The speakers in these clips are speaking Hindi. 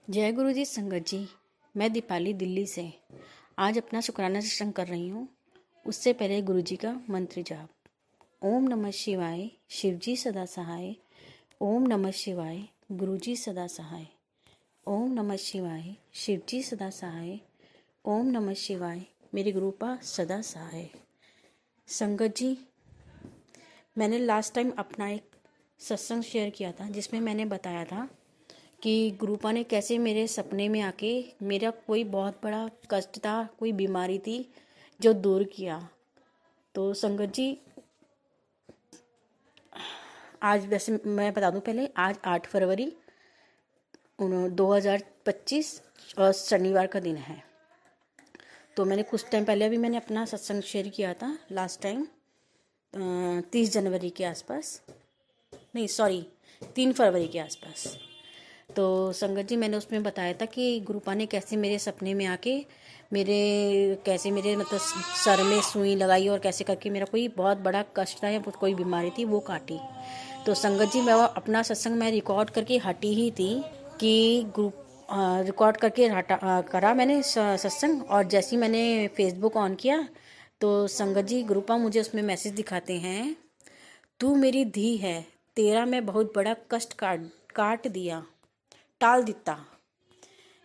जय गुरु जी संगत जी। मैं दीपाली दिल्ली से आज अपना शुक्राना सत्संग कर रही हूँ। उससे पहले गुरु जी का मंत्र जाप। ओम नमः शिवाय, शिव जी सदा सहाय। ओम नमः शिवाय, गुरु जी सदा सहाय। ओम नमः शिवाय, शिव जी सदा सहाय। ओम नमः शिवाय, मेरे गुरुपा सदा सहाय। संगत जी, मैंने लास्ट टाइम अपना एक सत्संग शेयर किया था जिसमें मैंने बताया था कि गुरुपा ने कैसे मेरे सपने में आके मेरा कोई बहुत बड़ा कष्ट था, कोई बीमारी थी जो दूर किया। तो संगत जी, आज वैसे मैं बता दूं पहले, आज 8 फरवरी 2025 और शनिवार का दिन है। तो मैंने कुछ टाइम पहले भी मैंने अपना सत्संग शेयर किया था लास्ट टाइम 30 जनवरी के आसपास, नहीं सॉरी 3 फरवरी के आसपास। तो संगत जी, मैंने उसमें बताया था कि गुरुपा ने कैसे मेरे सपने में आके कैसे मेरे मतलब सर में सुई लगाई और कैसे करके मेरा कोई बहुत बड़ा कष्ट था या कोई बीमारी थी वो काटी। तो संगत जी, मैं अपना सत्संग मैं रिकॉर्ड करके हटी ही थी कि ग्रुप रिकॉर्ड करके करा मैंने सत्संग, और जैसे ही मैंने फेसबुक ऑन किया तो संगत जी गुरुपा मुझे उसमें मैसेज दिखाते हैं, तू मेरी धी है, तेरा मैं बहुत बड़ा कष्ट काट दिया, टाल दिता।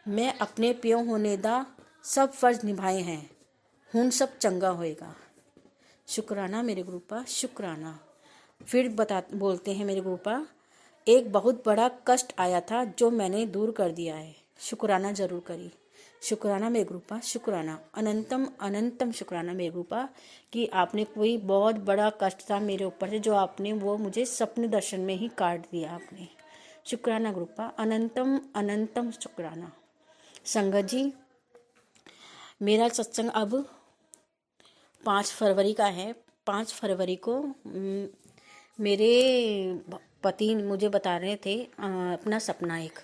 मैं अपने प्यो होने दा सब फर्ज निभाए हैं, हुन सब चंगा होएगा। शुक्राना मेरे गुरुपा, शुक्राना। फिर बोलते हैं मेरे गुरुपा, एक बहुत बड़ा कष्ट आया था जो मैंने दूर कर दिया है, शुक्राना जरूर करी। शुक्राना मेरे गुरुपा, शुक्राना, अनंतम अनंतम शुक्राना मेरे गुरुपा कि आपने कोई बहुत बड़ा कष्ट था मेरे ऊपर से जो आपने वो मुझे सपने दर्शन में ही काट दिया आपने। शुक्राना गुरुपा, अनंतम अनंतम शुक्राना। संगत जी, मेरा सत्संग अब 5 फरवरी का है। 5 फरवरी को मेरे पति मुझे बता रहे थे अपना सपना एक,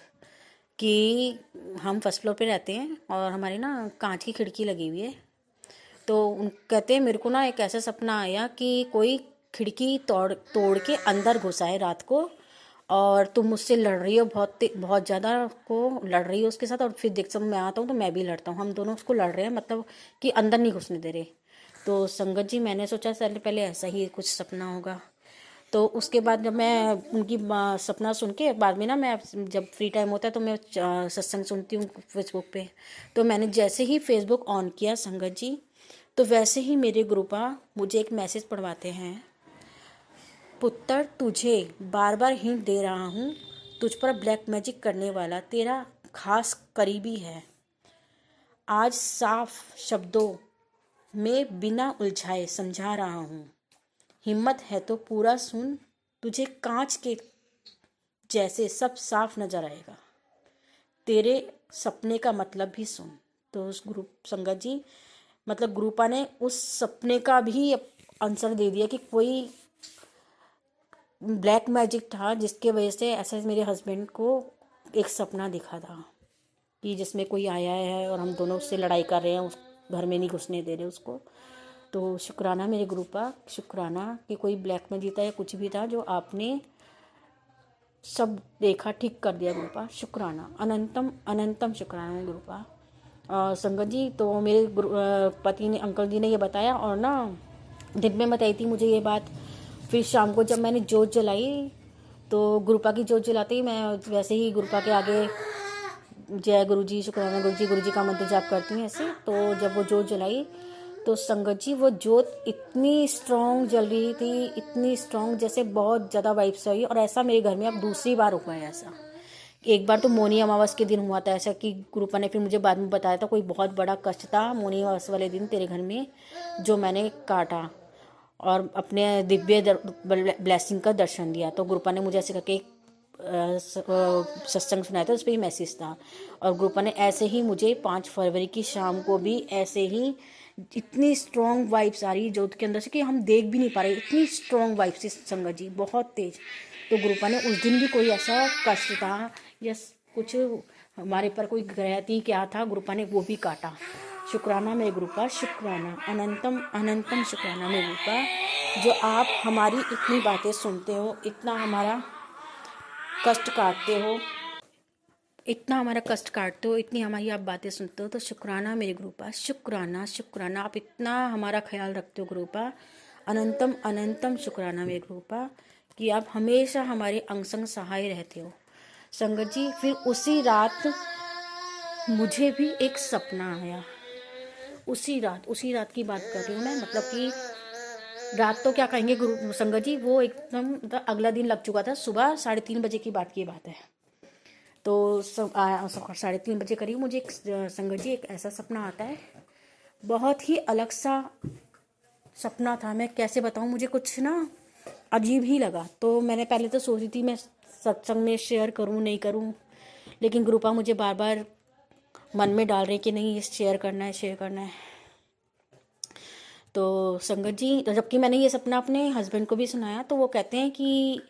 कि हम फर्स्ट फ्लोर पे रहते हैं और हमारे ना कांच की खिड़की लगी हुई है। तो कहते हैं मेरे को ना एक ऐसा सपना आया कि कोई खिड़की तोड़ तोड़ के अंदर घुसा है रात को, और तुम मुझसे लड़ रही हो, बहुत ज़्यादा को लड़ रही हो उसके साथ, और फिर देख सब मैं आता हूँ तो मैं भी लड़ता हूँ, हम दोनों उसको लड़ रहे हैं, मतलब कि अंदर नहीं घुसने दे रहे। तो संगत जी, मैंने सोचा पहले पहले ऐसा ही कुछ सपना होगा। तो उसके बाद जब मैं उनकी सपना सुन के बाद में ना, मैं जब फ्री टाइम होता है तो मैं सत्संग सुनती हूँ फेसबुक पे। तो मैंने जैसे ही फेसबुक ऑन किया संगत जी, तो वैसे ही मेरे गुरुपा मुझे एक मैसेज पढ़वाते हैं, पुत्र तुझे बार बार हिंट दे रहा हूँ, तुझ पर ब्लैक मैजिक करने वाला तेरा खास करीबी है। आज साफ शब्दों में बिना उलझाए समझा रहा हूँ, हिम्मत है तो पूरा सुन, तुझे कांच के जैसे सब साफ नजर आएगा, तेरे सपने का मतलब भी सुन। तो उस ग्रुप संगत जी, मतलब ग्रुपा ने उस सपने का भी आंसर दे दिया कि कोई ब्लैक मैजिक था जिसके वजह से ऐसा मेरे हस्बैंड को एक सपना दिखा था कि जिसमें कोई आया है और हम दोनों उससे लड़ाई कर रहे हैं, उस घर में नहीं घुसने दे रहे उसको। तो शुक्राना मेरे गुरुपा, शुक्राना कि कोई ब्लैक मैजिक था या कुछ भी था जो आपने सब देखा, ठीक कर दिया गुरुपा, शुक्राना, अनंतम अनंतम शुक्राना मेरे गुरुपा। संगत जी, तो मेरे पति ने, अंकल जी ने ये बताया, और ना दिन में बताई थी मुझे ये बात। फिर शाम को जब मैंने जोत जलाई तो गुरुपा की जोत जलाते ही मैं वैसे ही गुरुपा के आगे जय गुरु जी, शुक्राना गुरु जी का मंत्र जाप करती हूँ ऐसे। तो जब वो जोत जलाई तो संगत जी, वो जोत इतनी स्ट्रॉन्ग जल रही थी, इतनी स्ट्रॉन्ग, जैसे बहुत ज़्यादा वाइब्स आई। और ऐसा मेरे घर में अब दूसरी बार हुआ है ऐसा। एक बार तो मौनी अमावस के दिन हुआ था ऐसा कि गुरुपा ने फिर मुझे बाद में बताया था, कोई बहुत बड़ा कष्ट था मौनी अमावस वाले दिन तेरे घर में जो मैंने काटा और अपने दिव्य ब्लेसिंग का दर्शन दिया। तो गुरुपा ने मुझे ऐसे करके एक सत्संग सुनाया था, उस पर ही मैसेज था। और गुरुपा ने ऐसे ही मुझे 5 फरवरी की शाम को भी ऐसे ही इतनी स्ट्रॉन्ग वाइब्स आ रही जोत के अंदर से कि हम देख भी नहीं पा रहे, इतनी स्ट्रॉन्ग वाइब्स संगत जी, बहुत तेज। तो गुरुपा ने उस दिन भी कोई ऐसा कष्ट था या कुछ हमारे पर कोई ग्रह थी क्या था, गुरुपा ने वो भी काटा। शुक्राना मेरे गुरुपा, शुक्राना, अनंतम अनंतम शुक्राना मेरे गुरुपा, जो आप हमारी इतनी बातें सुनते हो, इतना हमारा कष्ट काटते हो। इतना हमारा कष्ट काटते हो, इतनी हमारी आप बातें सुनते हो, तो शुक्राना मेरे गुरुपा, शुक्राना शुक्राना। आप इतना हमारा ख्याल रखते हो गुरुपा, अनंतम अनंतम शुक्राना मेरे गुरुपा, कि आप हमेशा हमारे अंग संग सहाय रहते हो। संगत जी, फिर उसी रात मुझे भी एक सपना आया। उसी रात की बात कर रही हूँ मैं, मतलब कि रात तो क्या कहेंगे गुरु संगत जी, वो एकदम मतलब अगला दिन लग चुका था। सुबह 3:30 बजे की बात है। तो 3:30 बजे करीब मुझे एक संगत जी एक ऐसा सपना आता है, बहुत ही अलग सा सपना था। मैं कैसे बताऊँ, मुझे कुछ ना अजीब ही लगा। तो मैंने पहले तो सोची थी मैं सत्संग में शेयर करूँ नहीं करूँ, लेकिन गुरुपा मुझे बार बार मन में डाल रहे कि नहीं, ये शेयर करना है। तो संगत जी, तो जबकि मैंने ये सपना अपने हस्बैंड को भी सुनाया, तो वो कहते हैं कि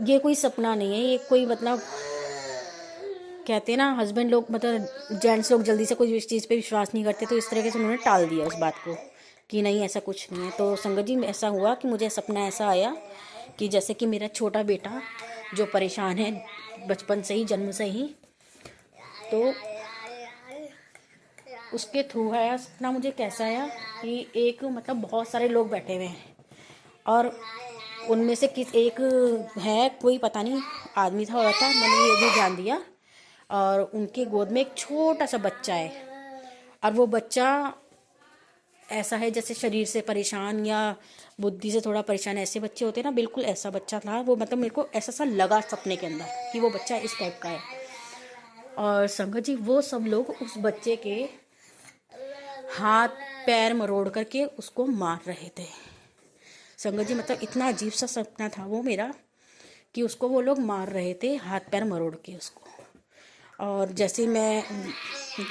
ये कोई सपना नहीं है, ये कोई मतलब, कहते हैं ना हस्बैंड लोग, मतलब जेंट्स लोग जल्दी से कोई इस चीज़ पे विश्वास नहीं करते, तो इस तरीके से उन्होंने टाल दिया उस बात को कि नहीं ऐसा कुछ नहीं है। तो संगत जी, ऐसा हुआ कि मुझे सपना ऐसा आया कि जैसे कि मेरा छोटा बेटा जो परेशान है बचपन से ही, जन्म से ही, तो उसके थ्रू आया सपना। मुझे कैसा आया कि एक मतलब बहुत सारे लोग बैठे हुए हैं, और उनमें से किस एक है, कोई पता नहीं आदमी था औरत था, मैंने ये भी जान दिया। और उनके गोद में एक छोटा सा बच्चा है, और वो बच्चा ऐसा है जैसे शरीर से परेशान या बुद्धि से थोड़ा परेशान, ऐसे बच्चे होते हैं ना, बिल्कुल ऐसा बच्चा था वो। मतलब मेरे को ऐसा सा लगा सपने के अंदर कि वो बच्चा इस टाइप का है। और संगत जी, वो सब लोग उस बच्चे के हाथ पैर मरोड़ करके उसको मार रहे थे। संगत जी, मतलब इतना अजीब सा सपना था वो मेरा, कि उसको वो लोग मार रहे थे हाथ पैर मरोड़ के उसको। और जैसे मैं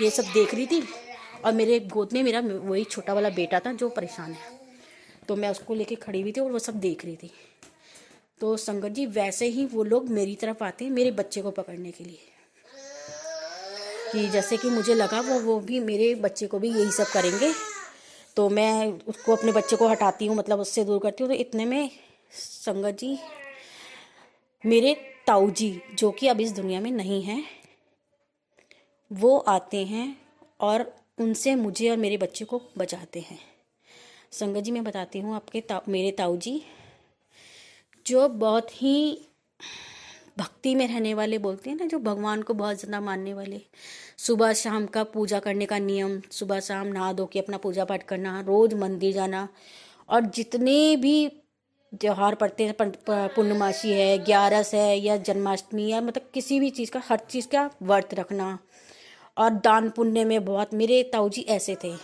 ये सब देख रही थी, और मेरे गोद में मेरा वही छोटा वाला बेटा था जो परेशान है, तो मैं उसको लेके खड़ी हुई थी और वो सब देख रही थी। तो संगत जी, वैसे ही वो लोग मेरी तरफ आते हैं मेरे बच्चे को पकड़ने के लिए, कि जैसे कि मुझे लगा वो भी मेरे बच्चे को भी यही सब करेंगे। तो मैं उसको, अपने बच्चे को हटाती हूँ, मतलब उससे दूर करती हूँ। तो इतने में संगत जी, मेरे ताऊ जी जो कि अब इस दुनिया में नहीं हैं, वो आते हैं और उनसे मुझे और मेरे बच्चे को बचाते हैं। संगत जी, मैं बताती हूँ आपके मेरे ताऊ जी जो बहुत ही भक्ति में रहने वाले, बोलते हैं ना, जो भगवान को बहुत ज़्यादा मानने वाले। सुबह शाम का पूजा करने का नियम, सुबह शाम नहा धो के अपना पूजा पाठ करना, रोज़ मंदिर जाना, और जितने भी त्योहार पड़ते हैं, पूर्णमासी है, 11 है, या जन्माष्टमी, या मतलब किसी भी चीज़ का, हर चीज़ का व्रत रखना, और दान पुण्य में बहुत। मेरे ताऊ जी ऐसे थे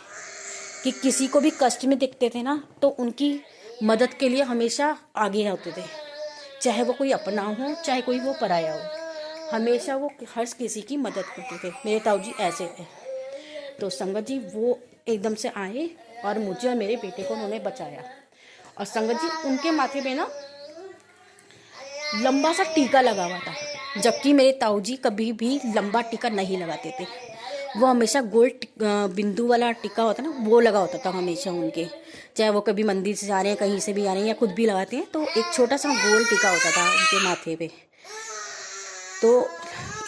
कि किसी को भी कष्ट में दिखते थे ना, तो उनकी मदद के लिए हमेशा आगे होते थे, चाहे वो कोई अपना हो चाहे कोई वो पराया हो, हमेशा वो हर किसी की मदद करते थे। मेरे ताऊ जी ऐसे थे। तो संगत जी, वो एकदम से आए और मुझे और मेरे बेटे को उन्होंने बचाया। और संगत जी, उनके माथे पे ना लंबा सा टीका लगा हुआ था, जबकि मेरे ताऊ जी कभी भी लंबा टीका नहीं लगाते थे। वो हमेशा गोल बिंदु वाला टीका होता ना, वो लगा होता था हमेशा उनके, चाहे वो कभी मंदिर से जा रहे हैं, कहीं से भी आ रहे हैं, या खुद भी लगाते हैं, तो एक छोटा सा गोल टीका होता था उनके माथे पे, तो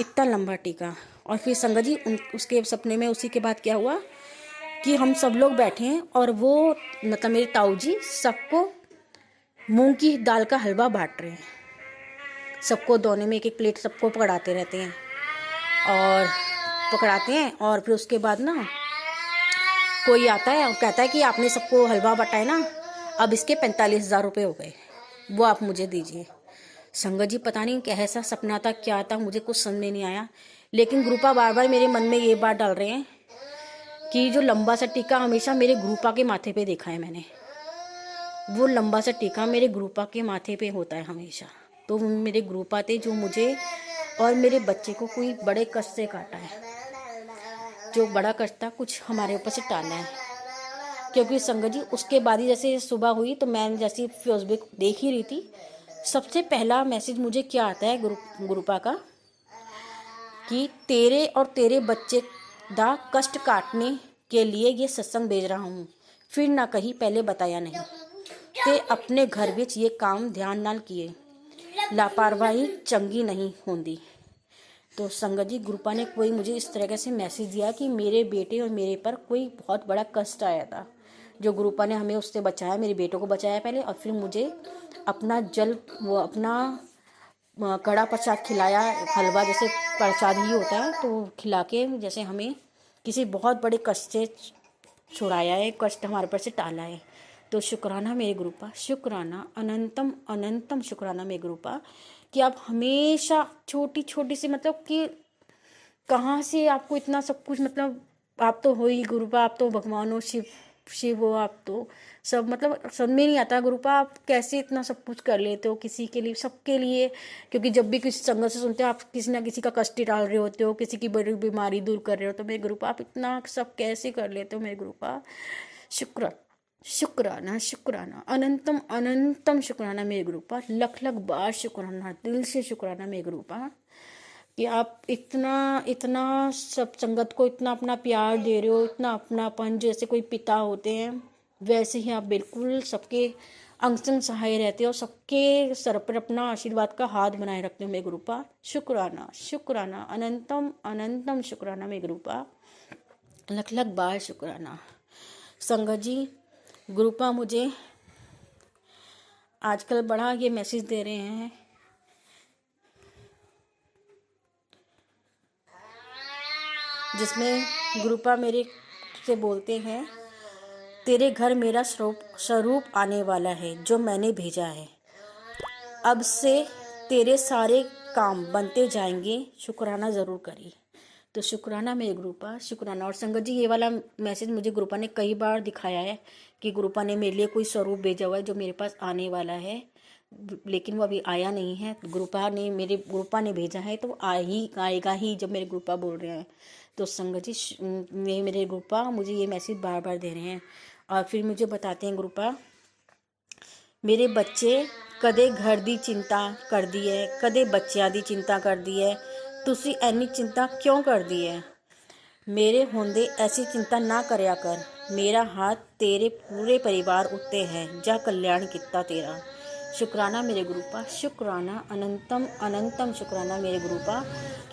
इतना लंबा टीका। और फिर संगत जी, उसके सपने में उसी के बाद क्या हुआ कि हम सब लोग बैठे हैं, और वो मतलब मेरे ताऊ जी सबको मूंग की दाल का हलवा बांट रहे हैं, सबको दोने में एक एक प्लेट सबको पकड़ाते रहते हैं, और फिर उसके बाद ना कोई आता है और कहता है कि आपने सबको हलवा बटाया ना, अब इसके 45,000 रुपये हो गए, वो आप मुझे दीजिए। संगत जी, पता नहीं कैसा सपना था, क्या था, मुझे कुछ समझ में नहीं आया। लेकिन गुरुपा बार बार मेरे मन में ये बात डाल रहे हैं कि जो लंबा सा टीका हमेशा मेरे गुरुपा के माथे पे देखा है मैंने, वो लंबा सा टीका मेरे गुरुपा के माथे पे होता है हमेशा। तो वो मेरे गुरुपा थे जो मुझे और मेरे बच्चे को कोई बड़े कष्ट से काटा है, जो बड़ा कष्ट था कुछ हमारे ऊपर से टाला है। क्योंकि संगत जी, उसके बाद ही जैसे सुबह हुई, तो मैं जैसे फेसबुक देख ही रही थी, सबसे पहला मैसेज मुझे क्या आता है गुरुपा का, कि तेरे और तेरे बच्चे दा कष्ट काटने के लिए ये सत्संग भेज रहा हूँ, फिर ना कहीं पहले बताया नहीं, ते अपने घर विच ये काम ध्यान नाल किए, लापरवाही चंगी नहीं होंदी। तो संगत जी ग्रुपा ने कोई मुझे इस तरीके से मैसेज दिया कि मेरे बेटे और मेरे पर कोई बहुत बड़ा कष्ट आया था, जो गुरुपा ने हमें उससे बचाया, मेरे बेटों को बचाया पहले, और फिर मुझे अपना वो अपना कड़ा प्रसाद खिलाया, हलवा जैसे प्रसाद ही होता है, तो खिला के जैसे हमें किसी बहुत बड़े कष्ट से छुड़ाया है, कष्ट हमारे पर से टाला है। तो शुक्राना मेरे गुरुपा, शुक्राना, अनंतम अनंतम शुक्राना मेरे गुरुपा कि आप हमेशा छोटी छोटी सी, मतलब कि कहाँ से आपको इतना सब कुछ, मतलब आप तो हो ही गुरुपा, आप तो भगवान हो, शिव शिव हो आप तो, सब मतलब समझ में नहीं आता गुरुपा आप कैसे इतना सब कुछ कर लेते हो किसी के लिए, सबके लिए। क्योंकि जब भी किसी संगत से सुनते हो आप किसी ना किसी का कष्ट टाल रहे होते हो, किसी की बड़ी बीमारी दूर कर रहे हो, तो मेरे गुरुपा आप इतना सब कैसे कर लेते हो मेरे गुरुपा। शुक्र शुक्राना शुक्राना, अनंतम अनंतम शुक्राना मेरे गुरुपा, लख लख बार शुक्राना, दिल से शुक्राना मेरे गुरुपा कि आप इतना इतना सब संगत को इतना अपना प्यार दे रहे हो, इतना अपनापन, जैसे कोई पिता होते हैं वैसे ही आप बिल्कुल सबके अंग संग सहाय रहते हो, सबके सर पर अपना आशीर्वाद का हाथ बनाए रखते हो मेरे गुरुपा। शुक्राना शुक्राना, अनंतम अनंतम शुक्राना मेरे गुरुपा, लख लख बार शुक्राना। संगत जी गुरुपा मुझे आजकल बड़ा ये मैसेज दे रहे हैं, जिसमें गुरुपा मेरे से बोलते हैं, तेरे घर मेरा स्वरूप आने वाला है जो मैंने भेजा है, अब से तेरे सारे काम बनते जाएंगे, शुक्राना ज़रूर करिए। तो शुक्राना मेरे गुरुपा, शुक्राना। और संगत जी ये वाला मैसेज मुझे गुरुपा ने कई बार दिखाया है कि गुरुपा ने मेरे लिए कोई स्वरूप भेजा हुआ है जो मेरे पास आने वाला है, लेकिन वो अभी आया नहीं है। गुरुपा ने भेजा है तो आएगा ही जब मेरे गुरुपा बोल रहे हैं। तो संगत जी मेरे गुरुपा मुझे ये मैसेज बार बार दे रहे हैं, और फिर मुझे बताते हैं गुरुपा, मेरे बच्चे कदे घर दी चिंता कर दी है, कदे बच्चियां दी चिंता कर दी है, तुसी ऐनी चिंता क्यों कर दी है, मेरे होंदे ऐसी चिंता ना करया कर, मेरा हाथ तेरे पूरे परिवार उत्ते है, जा कल्याण किता तेरा। शुक्राना मेरे गुरुपा, शुक्राना, अनंतम अनंतम शुक्राना मेरे गुरुपा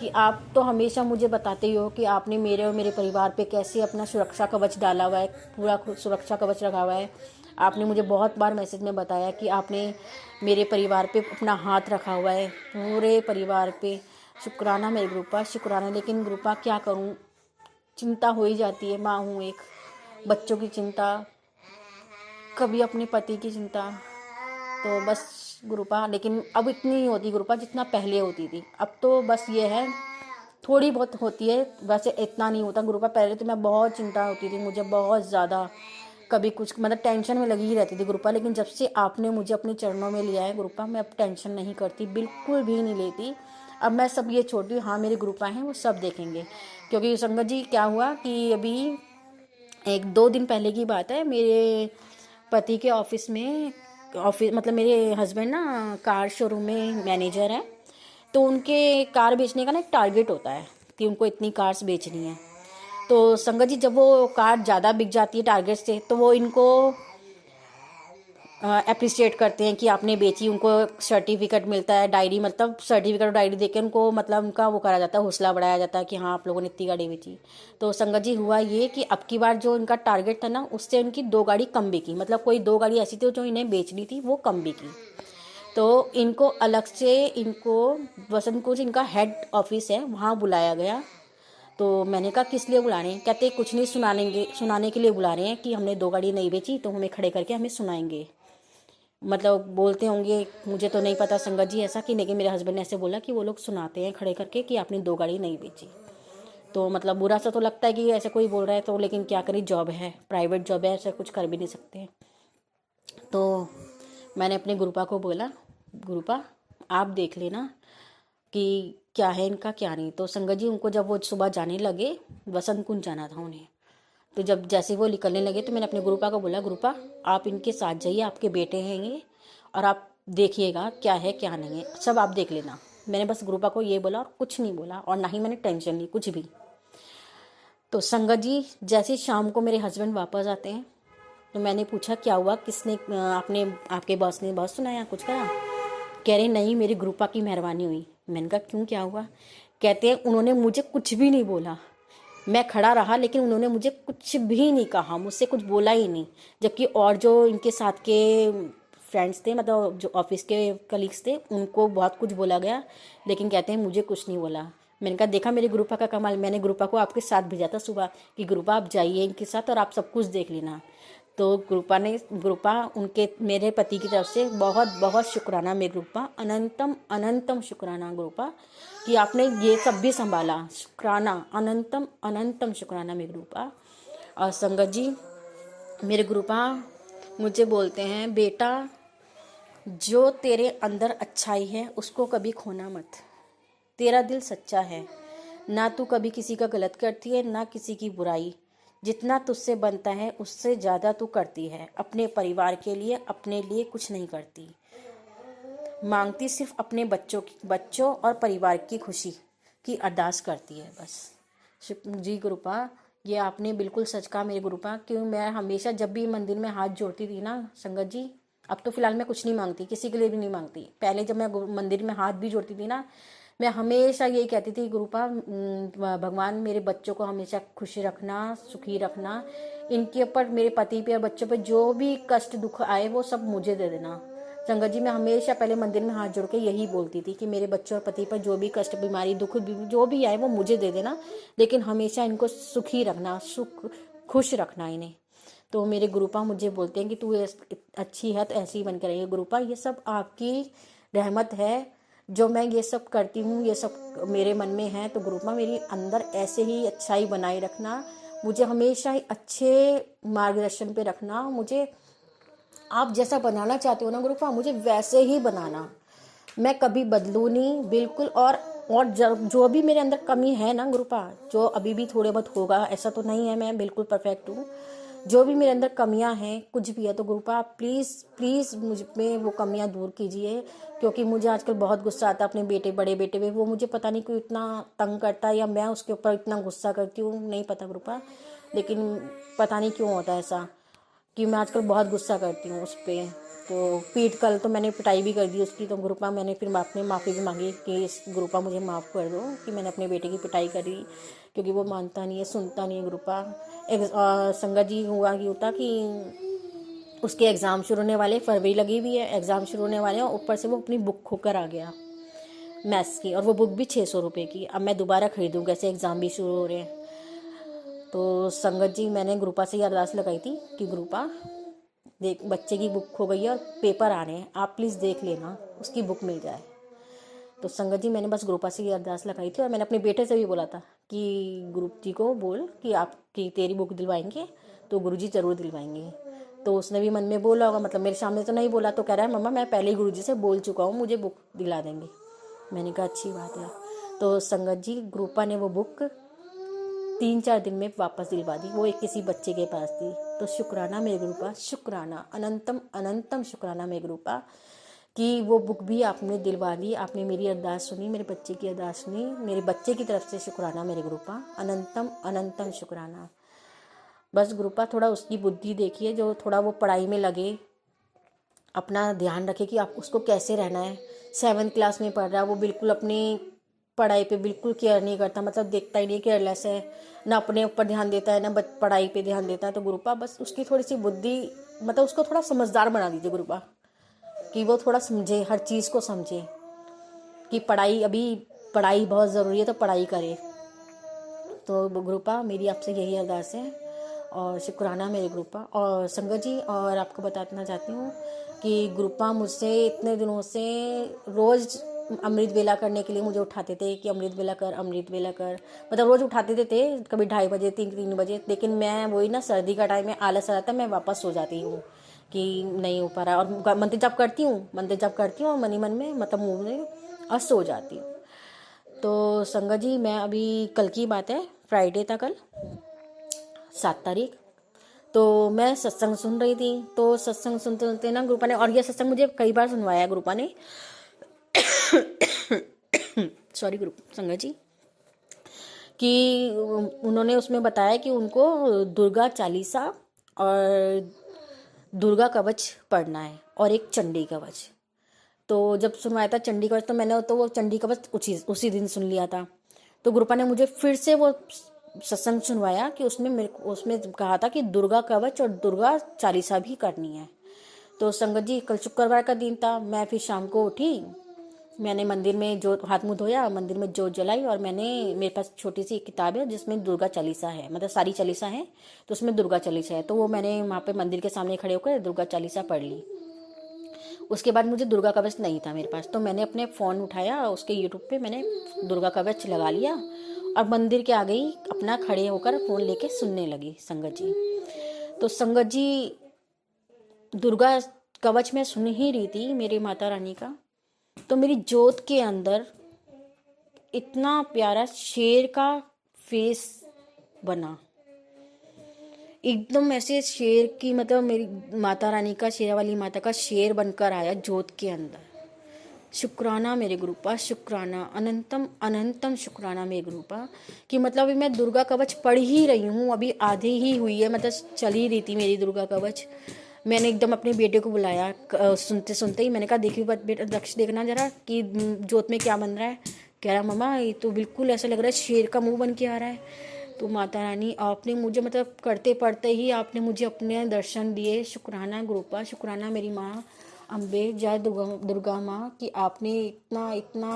कि आप तो हमेशा मुझे बताते ही हो कि आपने मेरे और मेरे परिवार पे कैसे अपना सुरक्षा कवच डाला हुआ है, पूरा सुरक्षा कवच रखा हुआ है। आपने मुझे बहुत बार मैसेज में बताया कि आपने मेरे परिवार पे अपना हाथ रखा हुआ है, पूरे परिवार पे। शुक्राना मेरे गुरुपा, शुक्राना। लेकिन गुरुपा क्या करूं, चिंता हो ही जाती है, माँ हूँ एक, बच्चों की चिंता, कभी अपने पति की चिंता, तो बस गुरुपा। लेकिन अब इतनी नहीं होती गुरुपा जितना पहले होती थी, अब तो बस ये है थोड़ी बहुत होती है, वैसे इतना नहीं होता गुरुपा। पहले तो मैं बहुत चिंता होती थी मुझे, बहुत ज़्यादा, कभी कुछ मतलब टेंशन में लगी ही रहती थी गुरुपा। लेकिन जब से आपने मुझे अपने चरणों में लिया है गुरुपा, मैं अब टेंशन नहीं करती, बिल्कुल भी नहीं लेती। अब मैं सब ये छोड़ती हूँ, हाँ मेरे गुरुपा हैं वो सब देखेंगे। क्योंकि संगत जी क्या हुआ कि अभी 1-2 दिन पहले की बात है, मेरे पति के ऑफिस मतलब मेरे हस्बैंड ना कार शोरूम में मैनेजर हैं, तो उनके कार बेचने का ना एक टारगेट होता है कि उनको इतनी कार्स बेचनी है। तो संगत जी जब वो कार ज़्यादा बिक जाती है टारगेट से, तो वो इनको अप्रिशिएट करते हैं कि आपने बेची, उनको सर्टिफिकेट मिलता है, डायरी, मतलब सर्टिफिकेट और डायरी देके उनको मतलब उनका वो करा जाता है, हौसला बढ़ाया जाता है कि हाँ आप लोगों ने इतनी गाड़ी बेची। तो संगत जी हुआ ये कि अब की बार जो इनका टारगेट था ना, उससे उनकी 2 गाड़ी कम बिकी, मतलब कोई 2 गाड़ी ऐसी थी जो इन्हें बेचनी थी वो कम बिकी। तो इनको अलग से, इनको वसंत कुंज इनका हेड ऑफिस है वहाँ बुलाया गया। तो मैंने कहा किस लिए बुला रहे हैं, कहते कुछ नहीं, सुनाने के लिए बुला रहे हैं कि हमने 2 गाड़ी नहीं बेची, तो हमें खड़े करके हमें सुनाएंगे। मतलब बोलते होंगे, मुझे तो नहीं पता संगत जी ऐसा कि, लेकिन मेरे हस्बैंड ने ऐसे बोला कि वो लोग सुनाते हैं खड़े करके कि आपने 2 गाड़ी नहीं बेची। तो मतलब बुरा सा तो लगता है कि ऐसे कोई बोल रहा है, तो लेकिन क्या करें, जॉब है, प्राइवेट जॉब है, ऐसा कुछ कर भी नहीं सकते। तो मैंने अपने गुरुपा को बोला, गुरुपा आप देख लेना कि क्या है इनका क्या नहीं। तो संगत जी उनको जब वो सुबह जाने लगे, वसंत कुंज जाना था उन्हें, तो जब जैसे वो निकलने लगे तो मैंने अपने गुरुपा को बोला, गुरुपा आप इनके साथ जाइए, आपके बेटे हैं ये, और आप देखिएगा क्या है क्या नहीं है, सब आप देख लेना। मैंने बस गुरुपा को ये बोला और कुछ नहीं बोला, और ना ही मैंने टेंशन ली कुछ भी। तो संगत जी जैसे शाम को मेरे हस्बैंड वापस आते हैं, तो मैंने पूछा क्या हुआ, किसने आपने आपके बॉस ने बहुत सुनाया कुछ करा, कह रहे नहीं मेरी गुरुपा की मेहरबानी हुई। मैंने कहा क्यों, क्या हुआ, कहते हैं उन्होंने मुझे कुछ भी नहीं बोला, मैं खड़ा रहा लेकिन उन्होंने मुझे कुछ भी नहीं कहा, मुझसे कुछ बोला ही नहीं। जबकि और जो इनके साथ के फ्रेंड्स थे, मतलब जो ऑफिस के कलीग्स थे, उनको बहुत कुछ बोला गया, लेकिन कहते हैं मुझे कुछ नहीं बोला। मैंने कहा देखा मेरे ग्रुपा का कमाल, मैंने ग्रुपा को आपके साथ भेजा था सुबह कि ग्रुपा आप जाइए इनके साथ और आप सब कुछ देख लेना। तो ग्रुपा उनके मेरे पति की तरफ से बहुत बहुत शुक्राना मेरे ग्रुपा, अनंतम अनंतम शुक्राना ग्रुपा कि आपने ये सब भी संभाला। शुक्राना, अनंतम अनंतम शुक्राना मेरे ग्रुपा। और संगत जी, मेरे ग्रुपा मुझे बोलते हैं बेटा, जो तेरे अंदर अच्छाई है उसको कभी खोना मत। तेरा दिल सच्चा है, ना तू कभी किसी का गलत करती है ना किसी की बुराई। जितना तुझसे बनता है उससे ज़्यादा तू करती है। अपने परिवार के लिए, अपने लिए कुछ नहीं करती, मांगती सिर्फ अपने बच्चों और परिवार की खुशी की अरदास करती है बस। जी गुरुपा, ये आपने बिल्कुल सच कहा मेरे गुरुपा, क्यों मैं हमेशा जब भी मंदिर में हाथ जोड़ती थी ना संगत जी, अब तो फिलहाल मैं कुछ नहीं मांगती, किसी के लिए भी नहीं मांगती। पहले जब मैं मंदिर में हाथ भी जोड़ती थी ना, मैं हमेशा यही कहती थी गुरुपा, भगवान मेरे बच्चों को हमेशा खुशी रखना, सुखी रखना, इनके ऊपर, मेरे पति पे और बच्चों पे जो भी कष्ट दुख आए वो सब मुझे दे देना। संगत जी, मैं हमेशा पहले मंदिर में हाथ जोड़ के यही बोलती थी कि मेरे बच्चों और पति पर जो भी कष्ट, बीमारी, दुख जो भी आए वो मुझे दे देना, लेकिन हमेशा इनको सुखी रखना, खुश रखना इन्हें। तो मेरे गुरुपा मुझे बोलते हैं कि तू अच्छी है तो ऐसी ही बन कर रही गुरुपा, ये सब आपकी रहमत है जो मैं ये सब करती हूँ, ये सब मेरे मन में है। तो गुरुपा मेरी अंदर ऐसे ही अच्छाई बनाए रखना, मुझे हमेशा ही अच्छे मार्गदर्शन पे रखना। मुझे आप जैसा बनाना चाहते हो ना गुरुपा, मुझे वैसे ही बनाना, मैं कभी बदलूँ नहीं बिल्कुल। और जो भी मेरे अंदर कमी है ना गुरुपा, जो अभी भी थोड़े बहुत होगा, ऐसा तो नहीं है मैं बिल्कुल परफेक्ट हूँ। जो भी मेरे अंदर कमियां हैं, कुछ भी है, तो गुरुपा प्लीज़ प्लीज़ मुझ में वो कमियां दूर कीजिए, क्योंकि मुझे आजकल बहुत गुस्सा आता है अपने बड़े बेटे पे। वो मुझे पता नहीं क्यों इतना तंग करता है, या मैं उसके ऊपर इतना गुस्सा करती हूँ, नहीं पता गुरुपा, लेकिन पता नहीं क्यों होता है ऐसा कि मैं आजकल बहुत गुस्सा करती हूँ उस पर। तो कल तो मैंने पिटाई भी कर दी उसकी। तो गुरुपा मैंने फिर आपने माफ़ी भी मांगी कि इस गुरुपा मुझे माफ़ कर दो कि मैंने अपने बेटे की पिटाई करी, क्योंकि वो मानता नहीं है, सुनता नहीं है गुरुपा। संगत जी, हुआ कि होता कि उसके एग्ज़ाम शुरू होने वाले, फरवरी लगी हुई है, एग्ज़ाम शुरू होने वाले हैं, ऊपर से वो अपनी बुक खोकर आ गया मैथ्स की, और वो बुक भी 600 रुपये की। अब मैं दोबारा खरीदूँ कैसे, एग्ज़ाम भी शुरू हो रहे हैं। तो संगत जी, मैंने गुरुपा से ही अरदास लगाई थी कि गुरुपा देख, बच्चे की बुक खो गई है और पेपर आ रहे हैं, आप प्लीज़ देख लेना उसकी बुक मिल जाए। तो संगत जी, मैंने बस गुरुपा से ही अरदास लगाई थी, और मैंने अपने बेटे से भी बोला था कि गुरु जी को बोल कि आपकी तेरी बुक दिलवाएंगे, तो गुरु जी ज़रूर दिलवाएंगे। तो उसने भी मन में बोला होगा, मतलब मेरे सामने तो नहीं बोला, तो कह रहा है मम्मा मैं पहले ही गुरु जी से बोल चुका हूँ, मुझे बुक दिला देंगे। मैंने कहा अच्छी बात है। तो संगत जी, गुरुपा ने वो बुक 3-4 दिन में वापस दिलवा दी, वो एक किसी बच्चे के पास थी। तो शुक्राना मेरे गुरुपा, शुक्राना, अनंतम अनंतम शुक्राना मेरे गुरुपा कि वो बुक भी आपने दिलवा दी, आपने मेरी अरदास सुनी, मेरे बच्चे की अरदास सुनी, मेरे बच्चे की तरफ से शुक्राना मेरे गुरुपा, अनंतम अनंतम शुक्राना। बस गुरुपा थोड़ा उसकी बुद्धि देखिए, जो थोड़ा वो पढ़ाई में लगे, अपना ध्यान रखे कि आप उसको कैसे रहना है। 7th क्लास में पढ़ रहा है, वो बिल्कुल अपनी पढ़ाई पे बिल्कुल केयर नहीं करता, मतलब देखता ही नहीं, केयरलेस है, ना अपने ऊपर ध्यान देता है ना पढ़ाई पे ध्यान देता है। तो गुरुपा बस उसकी थोड़ी सी बुद्धि, मतलब उसको थोड़ा समझदार बना दीजिए गुरुपा, कि वो थोड़ा समझे, हर चीज़ को समझे कि पढ़ाई बहुत ज़रूरी है, तो पढ़ाई करे। तो गुरुपा मेरी आपसे यही अरदास है, और शुक्राना मेरे गुरुपा। और संगत जी, और आपको बताना चाहती हूँ कि गुरुपा मुझसे इतने दिनों से रोज़ अमृत वेला करने के लिए मुझे उठाते थे कि अमृत वेला कर, मतलब रोज़ उठाते थे, कभी 2:30 बजे, 3 बजे, लेकिन मैं वही ना, सर्दी का टाइम में आलस आ जाता है, मैं वापस सो जाती हूँ कि नहीं हो पा रहा, और मंत्र जप करती हूँ और मन ही मन में, मतलब मुँह में, और सो जाती हूँ। तो संगत जी, मैं अभी कल की बात है, फ्राइडे था कल, 7 तारीख, तो मैं सत्संग सुन रही थी। तो सत्संग सुनते सुनते ना गुरुपा ने, और यह सत्संग मुझे कई बार सुनवाया गुरुपा ने सॉरी गुरु संगत जी, कि उन्होंने उसमें बताया कि उनको दुर्गा चालीसा और दुर्गा कवच पढ़ना है, और एक चंडी कवच। तो जब सुनवाया था चंडी कवच, तो मैंने तो वो चंडी कवच उसी दिन सुन लिया था। तो गुरुपा ने मुझे फिर से वो सत्संग सुनवाया कि उसमें कहा था कि दुर्गा कवच और दुर्गा चालीसा भी करनी है। तो संगत जी कल शुक्रवार का दिन था, मैं फिर शाम को उठी, मैंने मंदिर में जो हाथ मुंह धोया, मंदिर में जोत जलाई, और मेरे पास छोटी सी किताब है जिसमें दुर्गा चालीसा है, मतलब सारी चालीसा है तो उसमें दुर्गा चालीसा है, तो वो मैंने वहाँ पे मंदिर के सामने खड़े होकर दुर्गा चालीसा पढ़ ली। उसके बाद मुझे दुर्गा कवच नहीं था मेरे पास, तो मैंने अपने फ़ोन उठाया, उसके यूट्यूब पे मैंने दुर्गा कवच लगा लिया और मंदिर के आगे ही अपना खड़े होकर फ़ोन लेके सुनने लगी संगत जी। तो संगत जी दुर्गा कवच मैं सुन ही रही थी मेरी माता रानी का, तो मेरी जोत के अंदर इतना प्यारा शेर का फेस बना, एकदम ऐसे शेर की, मतलब मेरी माता रानी का, शेरा वाली माता का शेर बनकर आया जोत के अंदर। शुक्राना मेरे गुरुपा, शुक्राना, अनंतम अनंतम शुक्राना मेरे गुरुपा, कि मतलब अभी मैं दुर्गा कवच पढ़ ही रही हूँ, अभी आधी ही हुई है, मतलब चल ही रही थी मेरी दुर्गा कवच। मैंने एकदम अपने बेटे को बुलाया, सुनते सुनते ही मैंने कहा देखिए बेटा दक्ष देखना जरा कि जोत में क्या बन रहा है। कह रहा मम्मा ये तो बिल्कुल ऐसा लग रहा है शेर का मुंह बन के आ रहा है। तो माता रानी आपने मुझे, मतलब करते पढ़ते ही आपने मुझे अपने दर्शन दिए। शुक्राना गुरुपा, शुक्राना मेरी माँ अम्बे, जय दुर्गा माँ, कि आपने इतना इतना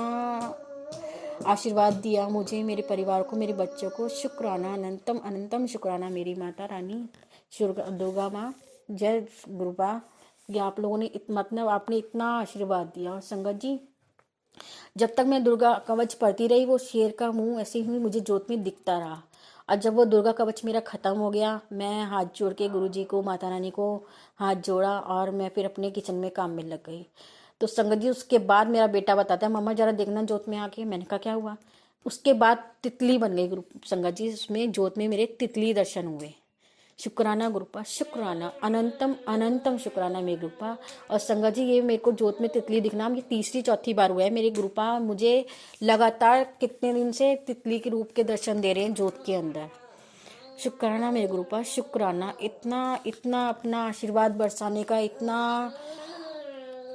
आशीर्वाद दिया मुझे, मेरे परिवार को, मेरे बच्चों को। शुक्राना, अनंतम अनंतम शुक्राना मेरी माता रानी दुर्गा माँ, जय गुरुपा, कि आप लोगों ने मतलब आपने इतना आशीर्वाद दिया। और संगत जी जब तक मैं दुर्गा कवच पढ़ती रही, वो शेर का मुंह ऐसे ही मुझे जोत में दिखता रहा। और जब वो दुर्गा कवच मेरा ख़त्म हो गया, मैं हाथ जोड़ के गुरुजी को, माता रानी को हाथ जोड़ा और मैं फिर अपने किचन में काम में लग गई। तो संगत जी उसके बाद मेरा बेटा बताता है मम्मा जरा देखना जोत में आके। मैंने कहा क्या हुआ? उसके बाद तितली बन गई गुरु संगत जी, उसमें जोत में मेरे तितली दर्शन हुए। शुक्राना गुरुपा, शुक्राना, अनंतम अनंतम शुक्राना मेरे गुरुपा। और संगत जी ये मेरे को जोत में तितली दिखना ये तीसरी चौथी बार हुआ है मेरे गुरुपा। मुझे लगातार कितने दिन से तितली के रूप के दर्शन दे रहे हैं जोत के अंदर। शुक्राना मेरे गुरुपा, शुक्राना, इतना इतना अपना आशीर्वाद बरसाने का,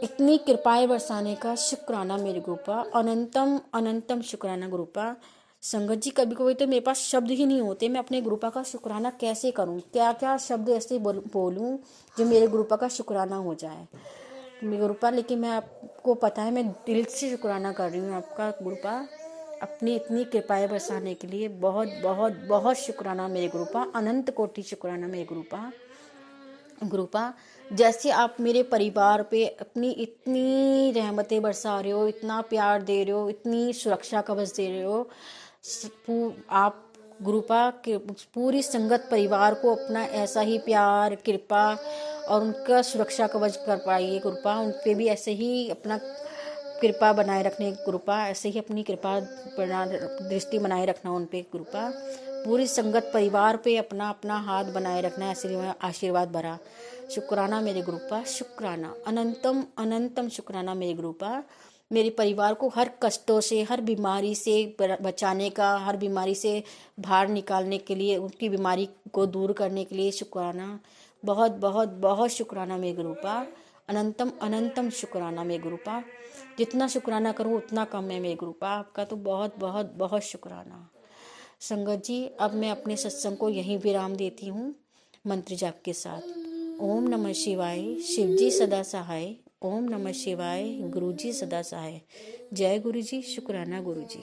इतनी कृपाएं बरसाने का शुक्राना मेरे गुरुपा, अनंतम अनंतम शुक्राना गुरुपा। संगत जी कभी कभी तो मेरे पास शब्द ही नहीं होते, मैं अपने गुरुपा का शुक्राना कैसे करूं, क्या क्या शब्द ऐसे बोलूं जो मेरे गुरुपा का शुक्राना हो जाए मेरे गुरुपा। लेकिन मैं आपको पता है मैं दिल से शुक्राना कर रही हूँ आपका गुरुपा, अपनी इतनी कृपाएं बरसाने के लिए। बहुत बहुत बहुत शुक्राना मेरे गुरुपा, अनंत कोटि शुक्राना मेरे गुरुपा। जैसे आप मेरे परिवार पे अपनी इतनी रहमतें बरसा रहे हो, इतना प्यार दे रहे हो, इतनी सुरक्षा कवच दे रहे हो, आप गुरुपा के पूरी संगत परिवार को अपना ऐसा ही प्यार, कृपा और उनका सुरक्षा कवच कर पाइए गुरुपा। उन पे भी ऐसे ही अपना कृपा बनाए रखने गुरुपा, ऐसे ही अपनी कृपा दृष्टि बनाए रखना उन पे गुरुपा। पूरी संगत परिवार पे अपना अपना हाथ बनाए रखना, ऐसे आशीर्वाद भरा। शुक्राना मेरे गुरुपा, शुक्राना, अनंतम अनंतम शुक्राना मेरे गुरुपा। मेरे परिवार को हर कष्टों से, हर बीमारी से बचाने का, हर बीमारी से बाहर निकालने के लिए, उनकी बीमारी को दूर करने के लिए शुक्राना। बहुत बहुत बहुत शुक्राना मेरे गुरुपा, अनंतम अनंतम शुक्राना मेरे गुरुपा। जितना शुक्राना करूँ उतना कम है मेरे गुरुपा, आपका तो बहुत बहुत बहुत शुक्राना। संगत जी अब मैं अपने सत्संग को यहीं विराम देती हूँ मंत्र जाप के साथ। ओम नमः शिवाय, शिवजी सदा सहाय। ओम नमः शिवाय, गुरुजी सदा सहाय। जय गुरुजी, शुक्राना गुरुजी।